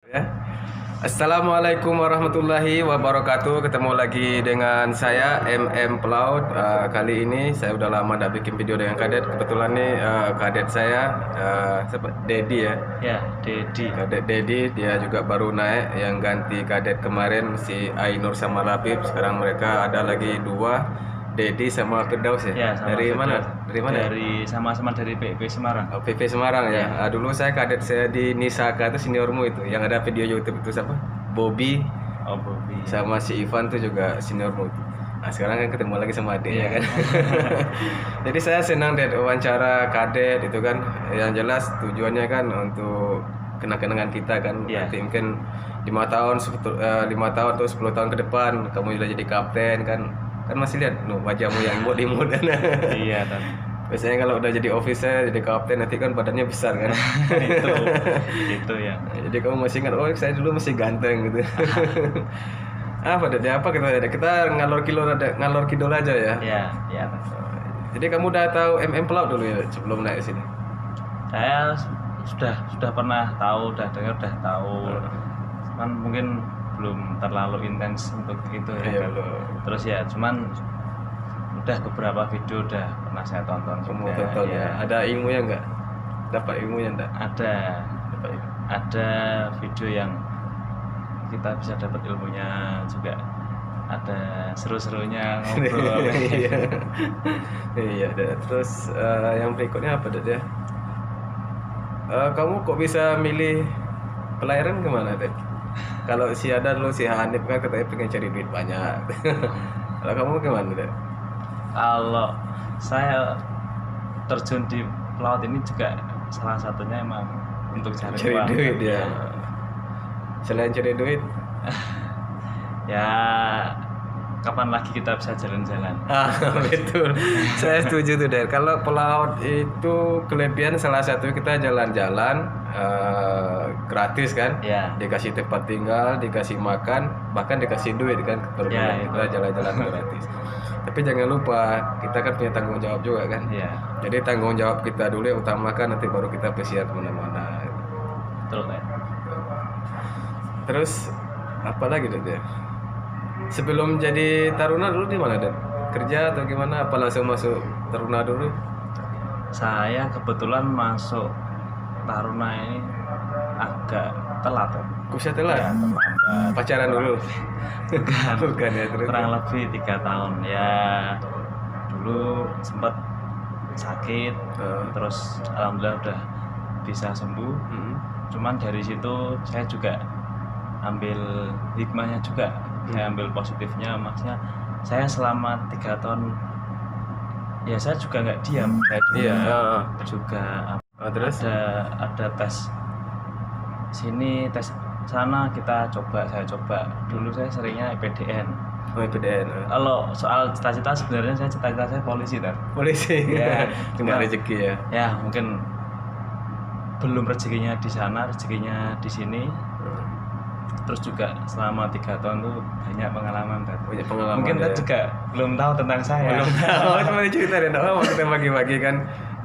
Ya. Assalamualaikum warahmatullahi wabarakatuh. Ketemu lagi dengan saya MM Pelaut. Kali ini saya udah lama tidak bikin video dengan Kadet. Kebetulan nih Kadet saya siapa? Dedi ya. Ya, Dedi. Kadet Dedi dia juga baru naik, yang ganti Kadet kemarin si Ainur sama Labib. Sekarang mereka ada lagi dua, Dedi sama Firdaus ya. Ya, sama Dari mana? Firdaus. Dari mana? Sama-sama dari PP Semarang. Oh, PP Semarang ya. Dulu saya Kadet saya di Nisaka itu seniormu itu, yang ada video YouTube itu siapa? Bobby Oh, Bobby. sama si Ivan tuh juga seniormu itu. Nah, sekarang kan ketemu lagi sama adiknya kan. Jadi saya senang deh wawancara Kadet itu kan. Yang jelas tujuannya kan untuk kenang-kenangan kita kan. Iya. Nanti mungkin 5 tahun atau 10 tahun ke depan kamu sudah jadi kapten kan. Kan masih lihat wajahmu yang imut-imut kan. Iya, kan. Biasanya kalau udah jadi officer, jadi kapten nanti kan badannya besar kan. itu ya. Jadi kamu masih ingat, oh saya dulu masih ganteng gitu. Apa kita ngalor kidul aja ya. Ya. Jadi kamu udah tahu MM Pelaut dulu ya sebelum naik sini. Saya sudah pernah tahu, udah dengar, udah tahu. Cuman mungkin belum terlalu intens untuk itu ya. Iya loh. Terus ya, cuman udah beberapa video udah pernah saya tonton Kamu juga. tonton ya. Ada ilmunya nggak? Dapat ilmunya nggak? Dapat ilmu. Ada video yang kita bisa dapat ilmunya juga, ada seru-serunya ngobrol. Iya. Iya. Terus yang berikutnya apa deh? Kamu kok bisa milih pelayaran kemana deh? Kalau si ada dulu si Hanif kan katanya pengen cari duit banyak. Kalau kamu gimana deh? Kalau saya terjun di pelaut ini juga salah satunya emang untuk cari uang. Duit ya. Selain cari duit, Ya, kapan lagi kita bisa jalan-jalan? betul. Saya setuju tuh Der. Kalau pelaut itu kelebihan salah satu kita jalan-jalan gratis kan? Ya. Dikasih tempat tinggal, dikasih makan, bahkan dikasih duit kan kalau Ya, kita itu. jalan-jalan gratis. Tapi jangan lupa kita kan punya tanggung jawab juga kan? Iya, Jadi tanggung jawab kita dulu yang utamakan, nanti baru kita pesiar kemana-mana. betul kan? Terus apa lagi Der? Sebelum jadi taruna dulu di mana Dan? Kerja atau gimana? Apa langsung masuk taruna dulu? Saya kebetulan masuk taruna ini agak telat. Kusya telat. Ya, terlambat. Pacaran dulu. Bukan ya terus. Kurang lebih 3 tahun ya. Dulu sempat sakit, terus alhamdulillah udah bisa sembuh. Cuman dari situ saya juga ambil hikmahnya juga, saya ambil positifnya. Maksudnya saya selama 3 tahun ya saya juga nggak diam, saya juga Terus ada tes sini, tes sana, saya coba. Dulu saya seringnya PDN. PDN. Kalau soal cita-cita, sebenarnya cita-cita saya polisi kan. Polisi. Ya, Cuma rezeki ya. Ya mungkin belum rezekinya di sana, rezekinya di sini. Terus juga selama 3 tahun tuh banyak pengalaman kan. Banyak pengalaman. Mungkin ya. juga belum tahu tentang saya. Belum tahu, cuma cerita dan mau kita bagi-bagi kan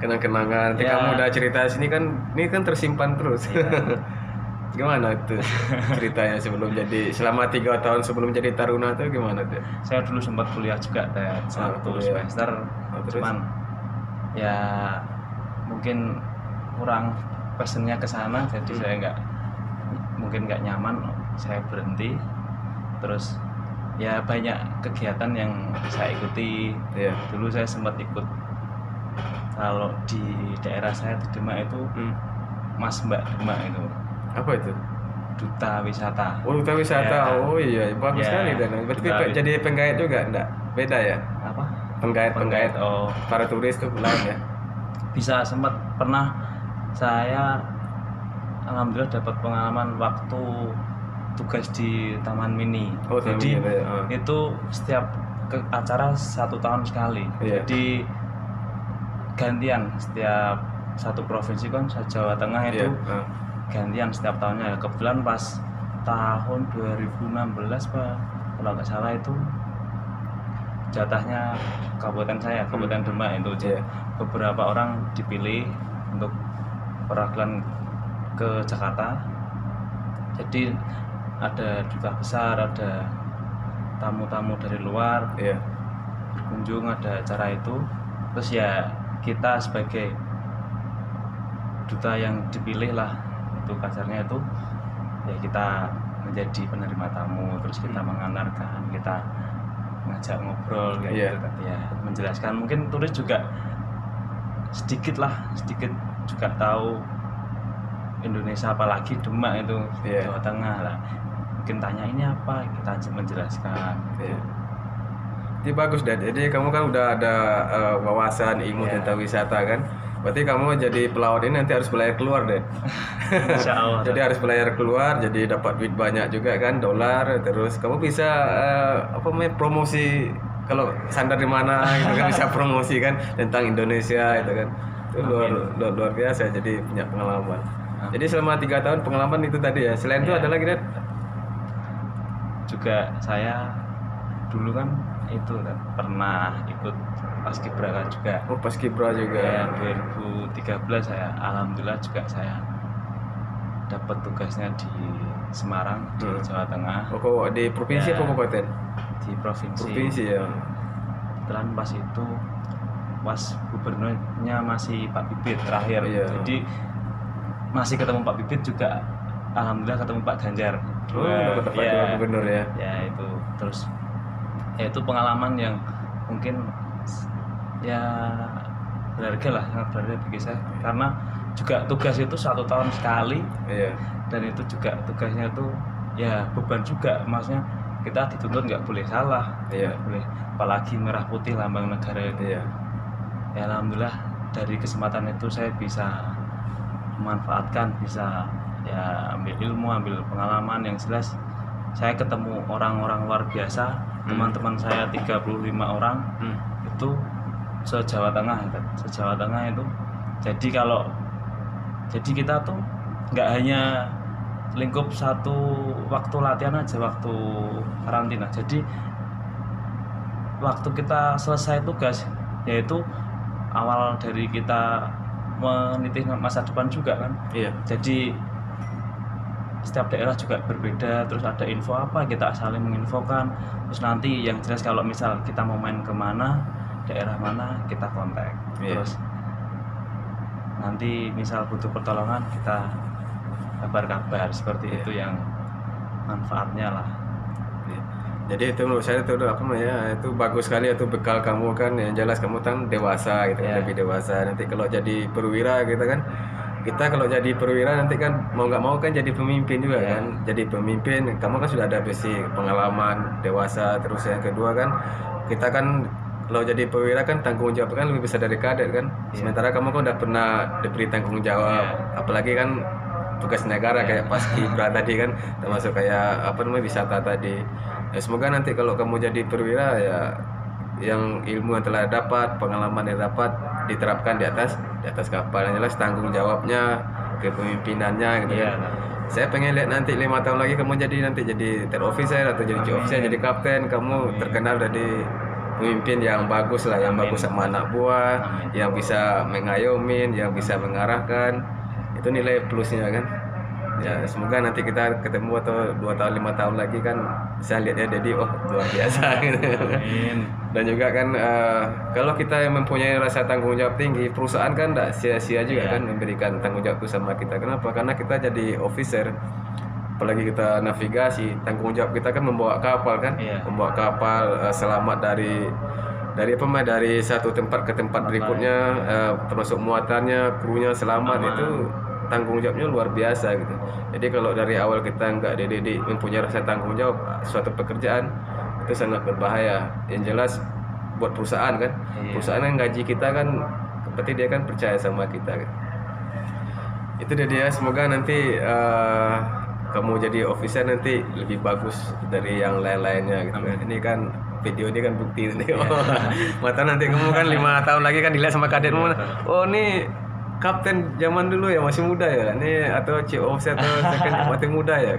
kenang-kenangan. Nanti Ya. kamu udah cerita sini kan, ini kan tersimpan terus. Gimana tuh ceritanya selama 3 tahun sebelum jadi taruna tuh gimana tuh? Saya dulu sempat kuliah juga satu kuliah. semester. Terus? Cuman ya mungkin kurang passionnya ke sana, jadi saya nggak nyaman, saya berhenti. Terus ya banyak kegiatan yang saya ikuti. Iya. Dulu saya sempat ikut, kalau di daerah saya di Demak itu Mas Mbak Demak itu Apa itu? duta wisata. Oh, duta wisata. Ya. Oh iya, bagus Ya, sekali Dan. Berarti duta jadi penggait juga enggak? Beda ya? Apa? Penggait. Oh, Para turis tuh lain ya. bisa, sempat pernah saya alhamdulillah dapat pengalaman waktu tugas di Taman Mini. Oh, Taman Jadi Mini, ya. itu setiap acara 1 tahun sekali. Iya. Jadi gantian setiap satu provinsi kan, Jawa Tengah itu Iya. gantian setiap tahunnya. Kebetulan pas tahun 2016 Pak, kalau nggak salah itu jatahnya kabupaten saya, Kabupaten Demak itu. Iya. Beberapa orang dipilih untuk perwakilan ke Jakarta. Jadi ada duta besar, ada tamu-tamu dari luar Iya. berkunjung, ada acara itu. Terus ya kita sebagai duta yang dipilih lah, itu kasarnya itu ya kita menjadi penerima tamu, terus kita mengantarkan, kita ngajak ngobrol kayak Iya. gitu tadi ya, menjelaskan. Mungkin turis juga sedikit juga tahu Indonesia, apalagi Demak itu, Iya. Jawa Tengah lah. Mungkin tanya ini apa, kita menjelaskan. Iya. Ini bagus, Dad. Jadi kamu kan udah ada wawasan ilmu Iya. tentang wisata kan. Berarti kamu jadi pelaut ini nanti harus belayar keluar deh. Insya Allah. Jadi harus belayar keluar, jadi dapat duit banyak juga kan, dolar. Terus kamu bisa promosi kalau sandar di mana gitu kan, bisa promosi kan tentang Indonesia itu kan. Itu luar biasa, jadi punya pengalaman. Jadi selama 3 tahun pengalaman itu tadi ya. Selain itu Iya. ada lagi, Dad? Juga saya dulu kan itu kan pernah ikut paskibraka juga. Oh, Paskibra juga. Ya, 2013 saya alhamdulillah juga saya dapat tugasnya di Semarang, di Jawa Tengah, Oh, kok di provinsi Ya. apa kabupaten? di provinsi. Provinsi ya. Kebetulan pas itu gubernurnya masih Pak Bibit terakhir. Iya. Jadi masih ketemu Pak Bibit juga, alhamdulillah ketemu Pak Ganjar. Oh, dapat ya, dua gubernur ya. ya itu terus ya itu pengalaman yang mungkin ya berharga lah, sangat berharga bagi saya, karena juga tugas itu 1 tahun sekali, Iya. dan itu juga tugasnya itu ya beban juga, maksudnya kita dituntut nggak boleh salah, Iya. nggak boleh, apalagi merah putih lambang negara itu. Iya. Ya alhamdulillah dari kesempatan itu saya bisa memanfaatkan, bisa ya ambil ilmu, ambil pengalaman. Yang jelas saya ketemu orang-orang luar biasa, teman-teman saya 35 orang itu se-Jawa Tengah itu. Jadi kita tuh nggak hanya lingkup satu waktu latihan aja, waktu karantina. Jadi waktu kita selesai tugas, yaitu awal dari kita meniti masa depan juga kan. Iya. Jadi setiap daerah juga berbeda, terus ada info apa kita saling menginfokan. Terus nanti yang jelas kalau misal kita mau main kemana, daerah mana, kita kontak. Iya. Terus nanti misal butuh pertolongan, kita kabar-kabar seperti Iya. itu, yang manfaatnya lah. Iya. Jadi itu menurut saya itu apa namanya, itu bagus sekali, itu bekal kamu kan, yang jelas kamu kan dewasa gitu, Iya. lebih dewasa. Nanti kalau jadi perwira gitu kan, kita kalau jadi perwira nanti kan mau nggak mau kan jadi pemimpin juga Iya. kan. Jadi pemimpin, kamu kan sudah ada basic pengalaman dewasa. Terus yang kedua kan, kita kan kalau jadi perwira kan tanggung jawab kan lebih besar dari kadet kan. Iya. Sementara kamu kan udah pernah diberi tanggung jawab, Iya. apalagi kan tugas negara kayak Paskibra tadi kan, termasuk kayak apa namanya wisata tadi. Ya, semoga nanti kalau kamu jadi perwira ya, yang ilmu yang telah dapat, pengalaman yang dapat diterapkan di atas kapal. Yang jelas tanggung jawabnya, kepemimpinannya gitu Iya. kan. Saya pengen lihat nanti 5 tahun lagi kamu jadi third officer atau jadi chief officer, jadi kapten, kamu terkenal dari pemimpin yang bagus lah, yang bagus sama anak buah, yang bisa mengayomin, yang bisa mengarahkan. Itu nilai plusnya kan. Ya, semoga nanti kita ketemu atau 2 tahun 5 tahun lagi kan saya lihatnya jadi luar biasa gitu. Amin. Dan juga kan kalau kita yang mempunyai rasa tanggung jawab tinggi, perusahaan kan tidak sia-sia juga Iya. kan memberikan tanggung jawab itu sama kita. Kenapa? Karena kita jadi officer, apalagi kita navigasi, tanggung jawab kita kan membawa kapal kan, Iya. membawa kapal selamat dari satu tempat ke tempat berikutnya, termasuk muatannya, krunya selamat. Aman. Itu tanggung jawabnya luar biasa gitu. Jadi kalau dari awal kita nggak dididik mempunyai rasa tanggung jawab suatu pekerjaan, itu sangat berbahaya. Yang jelas buat perusahaan kan, Iya. perusahaan yang gaji kita kan, berarti dia kan percaya sama kita kan. Itu dia. Semoga nanti kamu jadi officer nanti lebih bagus dari yang lain-lainnya gitu kan. Ini kan video ini kan bukti nanti. Mata nanti kamu kan 5 tahun lagi kan dilihat sama kadetmu. Oh, nih kapten zaman dulu ya, masih muda ya. Ini atau chief officer atau second masih muda ya.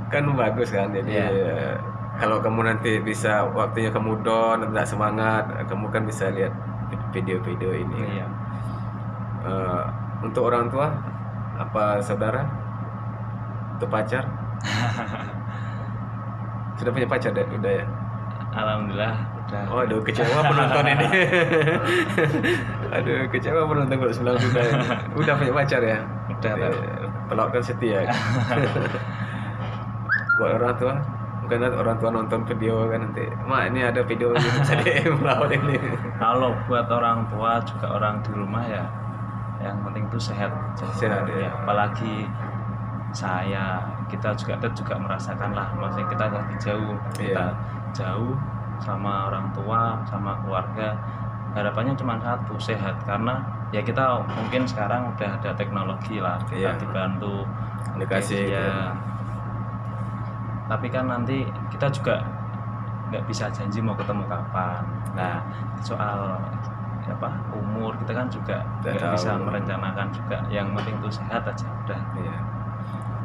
Kan bagus kan. Jadi Iya. kalau kamu nanti bisa waktunya kamu down, tidak semangat, kamu kan bisa lihat video-video ini. Iya. Untuk orang tua apa saudara? Untuk pacar? Sudah punya pacar deh? Udah ya? Alhamdulillah udah. Oh, aduh kecewa penonton ini. Aduh kecewa penonton kalau bilang sudah ini. Udah punya pacar ya? Udah, Tat. Pelak kan setia. Buat orang tua, bukan nanti orang tua nonton video kan nanti, mak ini ada video ini bisa DM laut ini. Kalau buat orang tua juga orang di rumah ya, yang penting itu sehat. Sehat, ya. Apalagi kita juga merasakan lah, maksudnya kita lagi jauh, kita jauh sama orang tua, sama keluarga. Harapannya cuma satu, sehat, karena ya kita mungkin sekarang udah ada teknologi lah, kita dibantu Dikasih ya. Tapi kan nanti kita juga nggak bisa janji mau ketemu kapan. Nah, soal umur kita kan juga nggak bisa merencanakan juga. Yang penting itu sehat aja udah. Iya.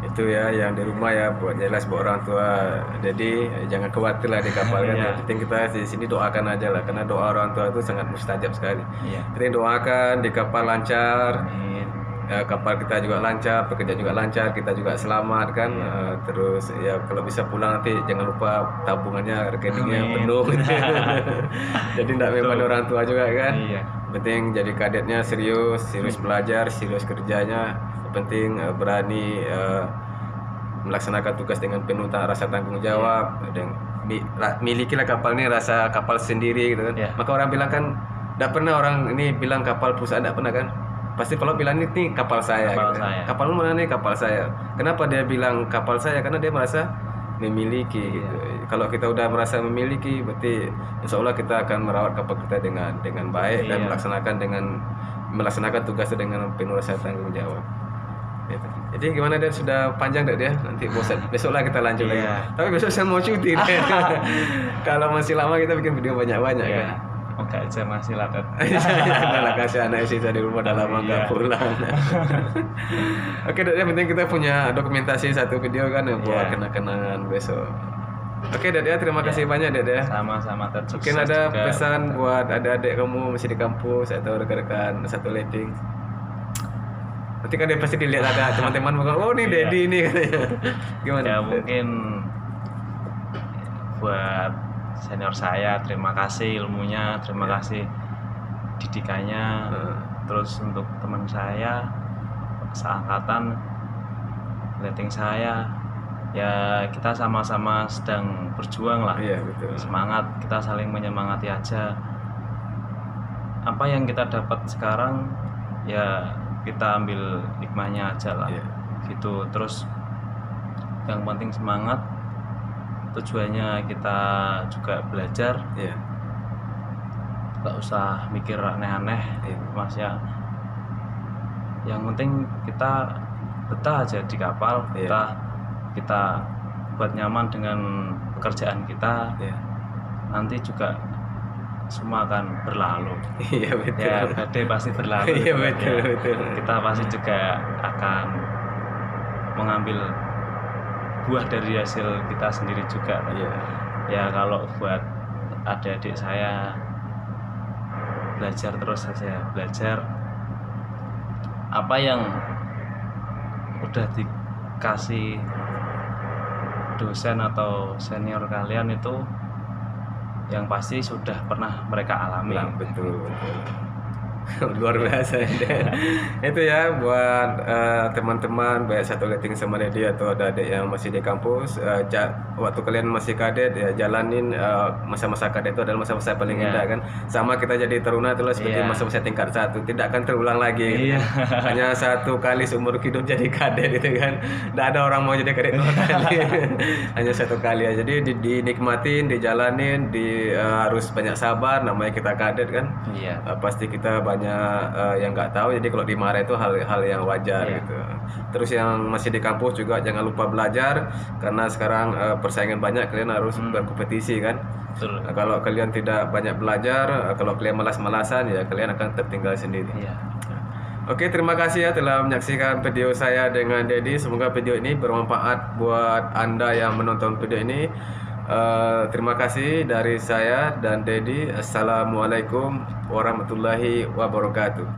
Itu ya yang di rumah ya, buat jelas buat orang tua. Jadi jangan khawatir lah di kapal kan. Yang penting kita di sini doakan aja lah, karena doa orang tua itu sangat mustajab sekali. Kita doakan di kapal lancar. Amin. Kapal kita juga lancar, pekerjaan juga lancar, kita juga selamat kan. Terus ya kalau bisa pulang nanti jangan lupa tabungannya, rekeningnya penuh gitu. Jadi tidak memang orang tua juga kan. Penting jadi kadetnya serius belajar, serius kerjanya. Penting berani melaksanakan tugas dengan penuh rasa tanggung jawab, dan milikilah kapal ini rasa kapal sendiri gitu kan. Maka orang bilang kan, tidak pernah orang ini bilang kapal perusahaan, tidak pernah kan. Pasti kalau bilang ini kapal saya, gitu. Kapal mana nih? Kapal saya. Kenapa dia bilang kapal saya? Karena dia merasa memiliki gitu. Kalau kita udah merasa memiliki, berarti insya Allah kita akan merawat kapal kita dengan baik dan melaksanakan tugasnya dengan penuh rasa tanggung jawab. Gitu. Jadi gimana dia sudah panjang tak dia? Nanti bosan. Besoklah kita lanjut lagi. Tapi besok saya mau cuti. Kalau masih lama kita bikin video banyak-banyak kan. Oke aja masih latet. Janganlah kasih anak sisa di rumah udah lama nggak pulang. Oke, Dad, yang penting kita punya dokumentasi satu video kan yang buat kenang-kenangan besok. Oke, Dad ya, terima kasih banyak Dad ya. Sama-sama, Dad. Mungkin ada pesan buat adik-adik kamu masih di kampus atau rekan-rekan satu letting. Nanti kan dia pasti dilihat ada teman-teman bukan, oh ini Dedi ini katanya. Gimana? Ya mungkin buat senior saya, terima kasih ilmunya, terima kasih didikannya. Terus untuk teman saya seangkatan letting saya, ya kita sama-sama sedang berjuang lah. Betul. Semangat, kita saling menyemangati aja. Apa yang kita dapat sekarang ya kita ambil hikmahnya aja lah. Gitu. Terus yang penting semangat. Tujuannya kita juga belajar, nggak usah mikir aneh-aneh, Mas ya. Yang penting kita betah aja di kapal, kita buat nyaman dengan pekerjaan kita. Nanti juga semua akan berlalu. Iya betul. Ya badai pasti berlalu. Iya betul. Kita pasti juga akan mengambil buah dari hasil kita sendiri juga. Ya kalau buat adik-adik saya, belajar terus saja, belajar apa yang udah dikasih dosen atau senior kalian itu yang pasti sudah pernah mereka alami. Betul. Luar biasa itu ya buat teman-teman baik satu letting sama Dedi atau ada adik yang masih di kampus, waktu kalian masih kadet ya jalanin masa-masa kadet itu adalah masa-masa paling indah kan. Sama kita jadi taruna itulah seperti masa-masa tingkat 1, tidak akan terulang lagi. Hanya satu kali seumur hidup jadi kadet itu kan. Tidak ada orang mau jadi kadet 2 kali. Hanya satu kali aja. Jadi dinikmatin, dijalanin, harus banyak sabar, namanya kita kadet kan. Pasti kita banyak yang nggak tahu, jadi kalau dimarahi itu hal yang wajar gitu. Terus yang masih di kampus juga jangan lupa belajar, karena sekarang persaingan banyak, kalian harus berkompetisi kan. Kalau kalian tidak banyak belajar, kalau kalian malas-malasan ya kalian akan tertinggal sendiri. Oke, terima kasih ya telah menyaksikan video saya dengan Dedi. Semoga video ini bermanfaat buat Anda yang menonton video ini. Terima kasih dari saya dan Dedi. Assalamualaikum warahmatullahi wabarakatuh.